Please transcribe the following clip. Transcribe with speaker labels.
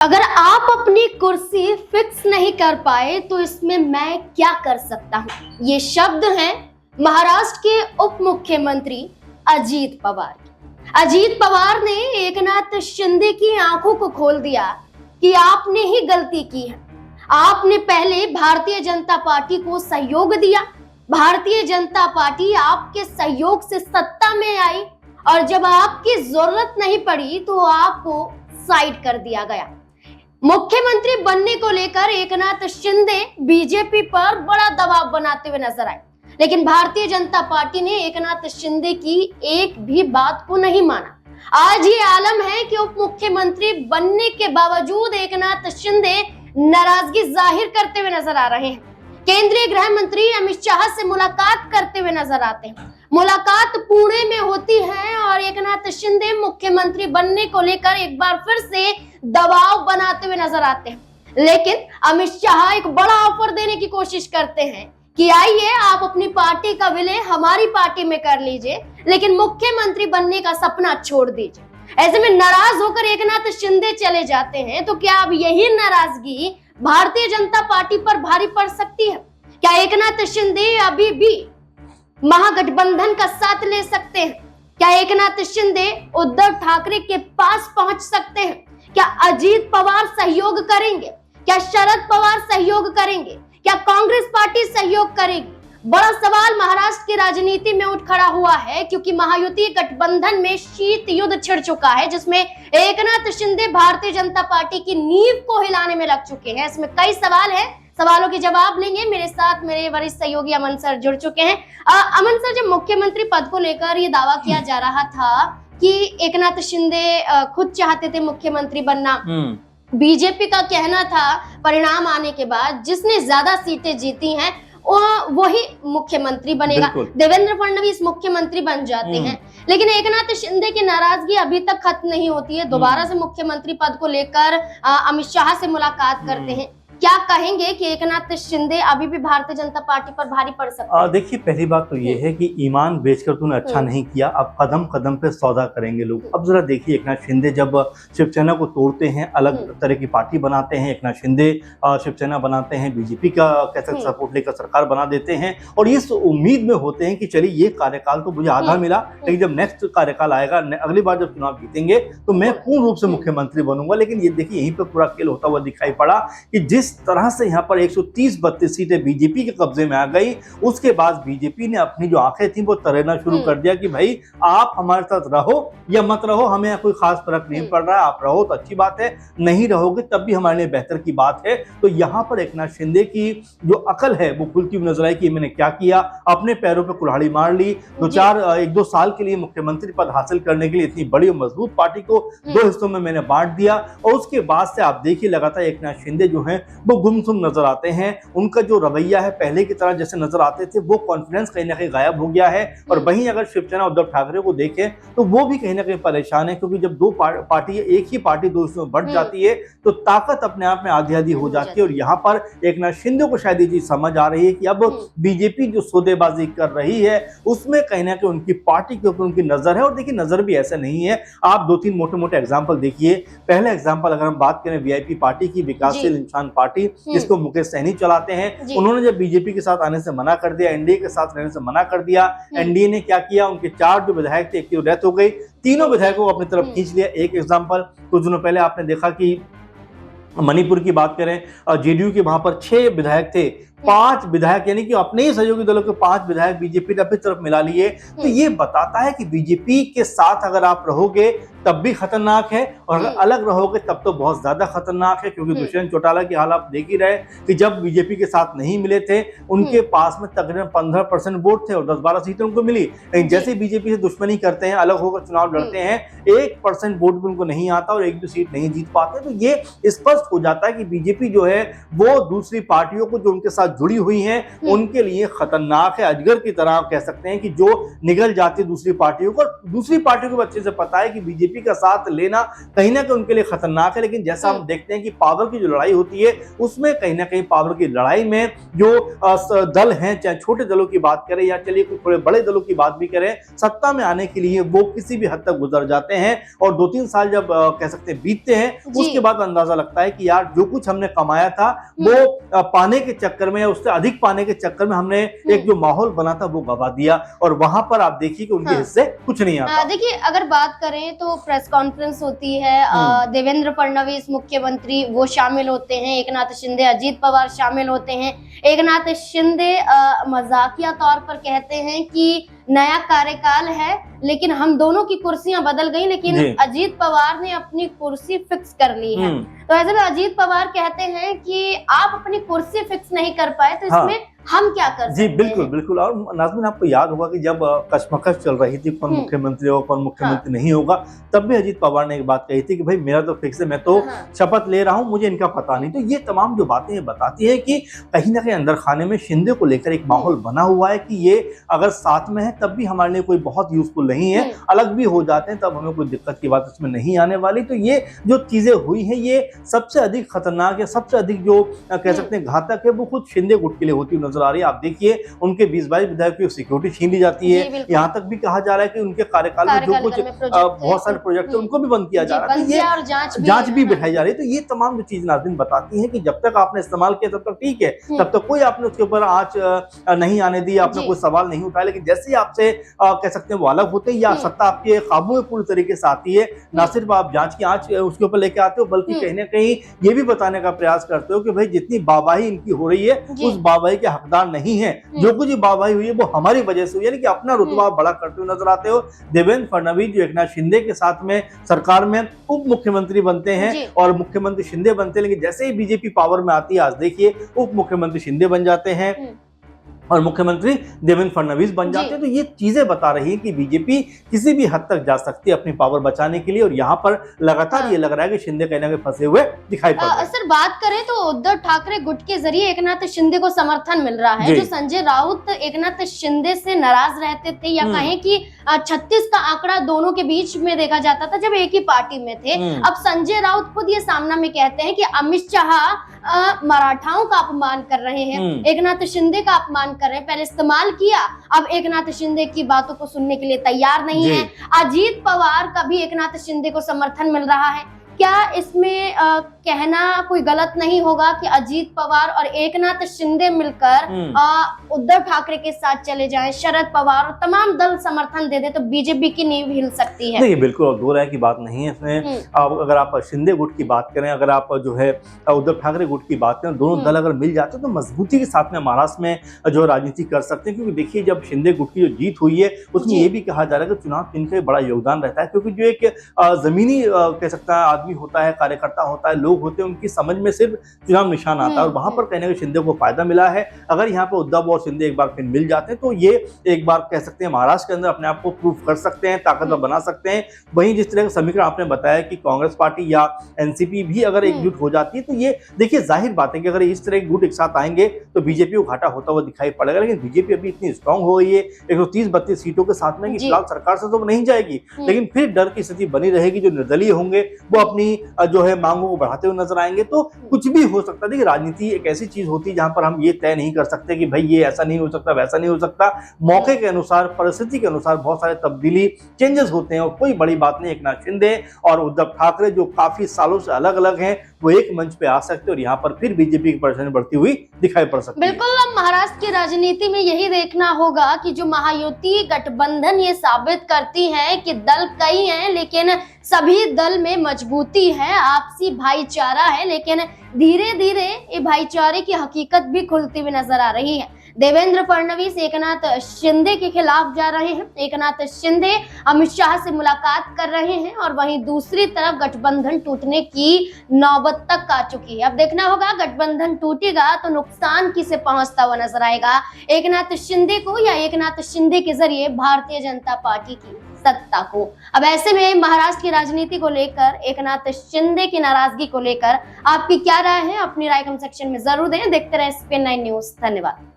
Speaker 1: अगर आप अपनी कुर्सी फिक्स नहीं कर पाए तो इसमें मैं क्या कर सकता हूं। ये शब्द हैं महाराष्ट्र के उप मुख्यमंत्री अजीत पवार के। अजीत पवार ने एकनाथ शिंदे की आंखों को खोल दिया कि आपने ही गलती की है। आपने पहले भारतीय जनता पार्टी को सहयोग दिया, भारतीय जनता पार्टी आपके सहयोग से सत्ता में आई और जब आपकी जरूरत नहीं पड़ी तो आपको साइड कर दिया गया। मुख्यमंत्री बनने को लेकर एकनाथ शिंदे बीजेपी पर बड़ा दबाव बनाते हुए नजर आए, लेकिन भारतीय जनता पार्टी ने एकनाथ शिंदे की एक भी बात को नहीं माना। आज ये आलम है कि उप मुख्यमंत्री बनने के बावजूद एकनाथ शिंदे नाराजगी जाहिर करते हुए नजर आ रहे हैं। केंद्रीय गृह मंत्री अमित शाह से मुलाकात करते हुए नजर आते हैं। मुलाकात पुणे में होती है और एकनाथ शिंदे मुख्यमंत्री बनने को लेकर एक बार फिर से दबाव बनाते हुए नजर आते हैं। लेकिन अमित शाह एक बड़ा ऑफर देने की कोशिश करते हैं कि आइए आप अपनी पार्टी का विलय हमारी पार्टी में कर लीजिए, लेकिन मुख्यमंत्री बनने का सपना छोड़ दीजिए। ऐसे में नाराज होकर एकनाथ शिंदे चले जाते हैं। तो क्या अब यही नाराजगी भारतीय जनता पार्टी पर भारी पड़ सकती है? क्या एकनाथ शिंदे अभी भी महागठबंधन का साथ ले सकते हैं? क्या एकनाथ शिंदे उद्धव ठाकरे के पास पहुंच सकते हैं? क्या अजीत पवार सहयोग करेंगे? क्या शरद पवार सहयोग करेंगे? क्या कांग्रेस पार्टी सहयोग करेगी? बड़ा सवाल महाराष्ट्र की राजनीति में उठ खड़ा हुआ है, क्योंकि महायुति गठबंधन में शीत युद्ध छिड़ चुका है, जिसमें एकनाथ शिंदे भारतीय जनता पार्टी की नींव को हिलाने में लग चुके हैं। इसमें कई सवाल है, सवालों के जवाब लेंगे। मेरे साथ मेरे वरिष्ठ सहयोगी अमन सर जुड़ चुके हैं। अमन सर, जब मुख्यमंत्री पद को लेकर ये दावा किया जा रहा था कि एकनाथ शिंदे खुद चाहते थे मुख्यमंत्री बनना, बीजेपी का कहना था परिणाम आने के बाद जिसने ज्यादा सीटें जीती हैं वही मुख्यमंत्री बनेगा। देवेंद्र फडणवीस मुख्यमंत्री बन जाते हैं, लेकिन एकनाथ शिंदे की नाराजगी अभी तक खत्म नहीं होती है। दोबारा से मुख्यमंत्री पद को लेकर अमित शाह से मुलाकात करते हैं। क्या कहेंगे कि एकनाथ शिंदे अभी भी भारतीय जनता पार्टी पर भारी पड़ सकते हैं?
Speaker 2: देखिए, पहली बात तो ये है कि ईमान बेचकर तूने अच्छा नहीं किया, अब कदम कदम पे सौदा करेंगे लोग। अब जरा देखिए, एकनाथ शिंदे जब शिवसेना को तोड़ते हैं, अलग तरह की पार्टी बनाते हैं, एकनाथ शिंदे शिवसेना बनाते हैं, बीजेपी का कैसे सपोर्ट लेकर सरकार बना देते हैं और इस उम्मीद में होते हैं कि चलिए ये कार्यकाल तो मुझे आधा मिला, लेकिन जब नेक्स्ट कार्यकाल आएगा, अगली बार जब चुनाव जीतेंगे तो मैं पूर्ण रूप से मुख्यमंत्री बनूंगा। लेकिन ये देखिए, यहीं पर पूरा खेल होता हुआ दिखाई पड़ा कि जिस तरह से यहाँ पर 130-32 सीटें बीजेपी के कब्जे में आ गई, उसके बाद बीजेपी ने अपनी जो आंखें थी वो तरेना शुरू कर दिया कि भाई आप हमारे साथ रहो या मत रहो, हमें कोई खास फर्क नहीं पड़ रहा है। आप रहो तो अच्छी बात है, नहीं रहोगे तब भी हमारे लिए बेहतर की बात है। तो यहाँ पर एकनाथ शिंदे की जो अकल है वो खुलती हुई नजर आई कि मैंने क्या किया, अपने पैरों पर कुल्हाड़ी मार ली। 1-2 साल के लिए मुख्यमंत्री पद हासिल करने के लिए इतनी बड़ी और मजबूत पार्टी को 2 हिस्सों में मैंने बांट दिया और उसके बाद से आप देखिए लगातार एकनाथ शिंदे जो है वो गुमसुम नजर आते हैं। उनका जो रवैया है पहले की तरह जैसे नजर आते थे, वो कॉन्फिडेंस कहीं ना कहीं गायब हो गया है। और वहीं अगर शिवसेना उद्धव ठाकरे को देखें तो वो भी कहीं ना कहीं परेशान है, क्योंकि जब दो पार्टी एक ही पार्टी 2 हिस्सों में बढ़ जाती है तो ताकत अपने आप में आधी आधी हो जाती है। और यहाँ पर एकनाथ शिंदे को शायद ये चीज समझ आ रही है कि अब बीजेपी जो सौदेबाजी कर रही है उसमें कहीं ना कहीं उनकी पार्टी के ऊपर उनकी नजर है। और देखिए, नजर भी ऐसा नहीं है, आप 2-3 मोटे मोटे एग्जाम्पल देखिए। पहला एग्जाम्पल अगर हम बात करें वीआईपी पार्टी की, विकासशील इंसान पार्टी, जिसको मुकेश सहनी चलाते हैं, उन्होंने जब बीजेपी के साथ आने से मना कर दिया, एनडीए के साथ रहने से मना कर दिया, एनडीए ने क्या किया, उनके 4 जो विधायक थे, एक की डेथ हो गई, तीनों विधायकों को अपनी तरफ खींच लिया। एक एग्जाम्पल कुछ दिनों पहले आपने देखा कि मणिपुर की बात करें, जेडीयू के वहां पर 6 विधायक थे, 5 विधायक यानी कि अपने ही सहयोगी दलों के 5 विधायक बीजेपी ने अपनी तरफ मिला लिए। तो ये बताता है कि बीजेपी के साथ अगर आप रहोगे तब भी खतरनाक है और अगर अलग रहोगे तब तो बहुत ज्यादा खतरनाक है। क्योंकि दुष्यंत चौटाला की हाल आप देख ही रहे कि जब बीजेपी के साथ नहीं मिले थे, उनके पास में तकरीबन 15% वोट थे और 10-12 सीटें उनको मिली। लेकिन जैसे बीजेपी से दुश्मनी करते हैं, अलग होकर चुनाव लड़ते हैं, 1% वोट भी उनको नहीं आता और एक भी सीट नहीं जीत पाते। तो ये स्पष्ट हो जाता है कि बीजेपी जो है वो दूसरी पार्टियों को जो उनके साथ साथ जुड़ी हुई हैं उनके लिए खतरनाक है। अजगर की तरह आप कह सकते हैं कि जो निगल जाती है दूसरी पार्टियों को, दूसरी पार्टियों को अच्छे से पता है कि बीजेपी का साथ लेना कहीं ना कहीं उनके लिए खतरनाक है। लेकिन जैसा हम देखते हैं कि पावर की जो लड़ाई होती है उसमें कहीं ना कहीं पावर की लड़ाई में जो दल हैं, चाहे छोटे दलों की बात करें या चलिए कुछ थोड़े बड़े दलों की बात भी करें, सत्ता में आने के लिए वो किसी भी हद तक गुजर जाते हैं। और 2-3 साल जब कह सकते हैं बीतते हैं उसके बाद अंदाजा लगता है कि यार जो कुछ हमने कमाया था वो पाने के चक्कर में या उससे अधिक पाने के चक्कर में हमने एक जो माहौल बना था वो गवा दिया। और वहां पर आप देखिए कि उनके हिस्से कुछ नहीं आता।
Speaker 1: देखिए अगर बात करें तो प्रेस कॉन्फ्रेंस होती है, देवेंद्र फडणवीस मुख्यमंत्री वो शामिल होते हैं, एकनाथ शिंदे, अजीत पवार शामिल होते हैं। एकनाथ शिंदे मजाकिया तौर पर कहते हैं कि नया कार्यकाल है लेकिन हम दोनों की कुर्सियां बदल गई, लेकिन अजीत पवार ने अपनी कुर्सी फिक्स कर ली है। तो ऐसे में अजीत पवार कहते हैं कि आप अपनी कुर्सी फिक्स नहीं कर पाए तो इसमें हम क्या कर सकते हैं?
Speaker 2: बिल्कुल बिल्कुल। और नाज़मीन आपको याद होगा कि जब कशमकश चल रही थी कौन मुख्यमंत्री होगा कौन मुख्यमंत्री नहीं होगा, तब भी अजीत पवार ने एक बात कही थी कि भाई मेरा तो फिक्स है, मैं तो शपथ ले रहा हूं, मुझे इनका पता नहीं। तो ये तमाम जो बातें ये बताती है कि कहीं ना कहीं अंदर खाने में शिंदे को लेकर एक माहौल बना हुआ है कि ये अगर साथ में है तब भी हमारे लिए कोई बहुत यूजफुल नहीं है, अलग भी हो जाते हैं तब हमें कोई दिक्कत की बात इसमें नहीं आने वाली। तो ये जो चीजें हुई हैं ये सबसे अधिक खतरनाक या सबसे अधिक जो कह सकते हैं घातक है वो खुद शिंदे गुट के लिए होती हुई नजर आ रही है। आप देखिए उनके 20-22 विधायकों की सिक्योरिटी छीन ली जाती है, यहाँ तक भी कहा जा रहा है कि उनके कार्यकाल में जो कुछ बहुत सारे प्रोजेक्ट है उनको भी बंद किया जा रहा है, ये जांच भी बिठाई जा रही है। तो ये तमाम जो चीज नाज़रीन बताती है कि जब तक आपने इस्तेमाल किया तब तक ठीक है, तब तक कोई आपने उसके ऊपर आंच नहीं आने दी, आपने कोई सवाल नहीं उठाया। लेकिन जैसे ही आपसे कह सकते हैं वो अलग होते हैं या सत्ता आपके काबू में पूरी तरीके से आती है, ना सिर्फ आप जांच की आंच उसके ऊपर लेके आते हो बल्कि कहीं ना कहीं ये भी बताने का प्रयास करते हो कि भाई जितनी वाहवाही इनकी हो रही है उस वाहवाही के हकदार नहीं है, जो कुछ वाहवाही हुई है वो हमारी वजह से हुई है। यानी कि अपना रुतबा बड़ा करते हुए नजर आते हो। देवेंद्र फडणवीस जो एकनाथ शिंदे के साथ में सरकार में उप मुख्यमंत्री बनते हैं और मुख्यमंत्री शिंदे बनते हैं, लेकिन जैसे ही बीजेपी पावर में आती है आज देखिए उप मुख्यमंत्री शिंदे बन जाते हैं और मुख्यमंत्री देवेंद्र फडणवीस बन जाते हैं। तो ये चीजें बता रही है कि बीजेपी किसी भी हद तक जा सकती है अपनी पावर बचाने के लिए। और यहाँ पर लगातार ये लग रहा है कि शिंदे कहीं ना कहीं फंसे हुए दिखाई पड़ रहे हैं।
Speaker 1: सर बात करें तो उद्धव ठाकरे गुट के जरिए एकनाथ शिंदे को समर्थन मिल रहा है। जो संजय राउत एकनाथ शिंदे से नाराज रहते थे या कहें कि 36 का आंकड़ा दोनों के बीच में देखा जाता था जब एक ही पार्टी में थे, अब संजय राउत खुद ये सामना में कहते हैं कि अमित शाह मराठाओं का अपमान कर रहे हैं, एकनाथ शिंदे का अपमान कर रहे हैं। पहले इस्तेमाल किया, अब एकनाथ शिंदे की बातों को सुनने के लिए तैयार नहीं है। अजीत पवार का भी एकनाथ शिंदे को समर्थन मिल रहा है। क्या इसमें कहना कोई गलत नहीं होगा कि अजीत पवार और एकनाथ शिंदे मिलकर उद्धव ठाकरे के साथ चले जाएं, शरद पवार और तमाम दल समर्थन दे दे तो बीजेपी की नींव हिल सकती है?
Speaker 2: नहीं, बिल्कुल दो राय की बात नहीं है इसमें। अगर आप शिंदे गुट की बात करें, अगर आप जो है उद्धव ठाकरे गुट की बात करें, दोनों दल अगर मिल जाते हैं तो मजबूती के साथ में महाराष्ट्र में जो राजनीति कर सकते हैं। क्योंकि देखिए जब शिंदे गुट की जो जीत हुई है उसमें ये भी कहा जा रहा है कि चुनाव चिन्ह का बड़ा योगदान रहता है, क्योंकि जो एक जमीनी कह सकता है आदमी होता है, कार्यकर्ता होता है, लोग होते हैं, उनकी समझ में सिर्फ चुनाव निशान आता है और वहां पर कहने के शिंदे को फायदा मिला है। अगर यहाँ पे उद्धव और शिंदे एक बार फिर मिल जाते हैं तो ये एक बार कह सकते हैं महाराष्ट्र के अंदर अपने आप को प्रूफ कर सकते हैं, ताकतवर बना सकते हैं। वहीं जिस तरह का समीकरण आपने बताया कि कांग्रेस पार्टी या एनसीपी भी अगर एकजुट हो जाती है तो ये देखिए जाहिर बात है कि अगर इस तरह के गुट एक साथ आएंगे तो बीजेपी को घाटा होता हुआ दिखाई पड़ेगा। लेकिन बीजेपी अभी इतनी स्ट्रांग हो गई है 130-32 सीटों के साथ में कि फिलहाल सरकार से तो नहीं जाएगी, लेकिन फिर डर की स्थिति बनी रहेगी। जो निर्दलीय होंगे वो अपनी जो है मांगों को बढ़ाते हुए नजर आएंगे। तो कुछ भी हो सकता है। देखिए राजनीति एक ऐसी चीज होती है जहां पर हम ये तय नहीं कर सकते कि भाई ये ऐसा नहीं हो सकता, वैसा नहीं हो सकता। मौके के अनुसार, परिस्थिति के अनुसार बहुत सारे तब्दीली, चेंजेस होते हैं और कोई बड़ी बात नहीं। एकनाथ शिंदे और उद्धव ठाकरे जो काफी सालों से अलग अलग हैं वो एक मंच पे आ सकते हैं और यहाँ पर फिर बीजेपी की परेशानी बढ़ती हुई दिखाई पड़ सकती है।
Speaker 1: बिल्कुल, अब महाराष्ट्र की राजनीति में यही देखना होगा कि जो महायुति गठबंधन ये साबित करती है कि दल कई हैं लेकिन सभी दल में मजबूती है, आपसी भाईचारा है। लेकिन धीरे धीरे ये भाईचारे की हकीकत भी खुलती हुई नजर आ रही है। देवेंद्र फडणवीस एकनाथ शिंदे के खिलाफ जा रहे हैं, एकनाथ शिंदे अमित शाह से मुलाकात कर रहे हैं और वहीं दूसरी तरफ गठबंधन टूटने की नौबत तक आ चुकी है। अब देखना होगा गठबंधन टूटेगा तो नुकसान किसे पहुंचता हुआ नजर आएगा, एकनाथ शिंदे को या एकनाथ शिंदे के जरिए भारतीय जनता पार्टी की। सत्ता को। अब ऐसे में महाराष्ट्र की राजनीति को लेकर, एकनाथ शिंदे की नाराजगी को लेकर आपकी क्या राय है? अपनी राय कमेंट सेक्शन में जरूर दें। देखते रहे SPN9 न्यूज। धन्यवाद।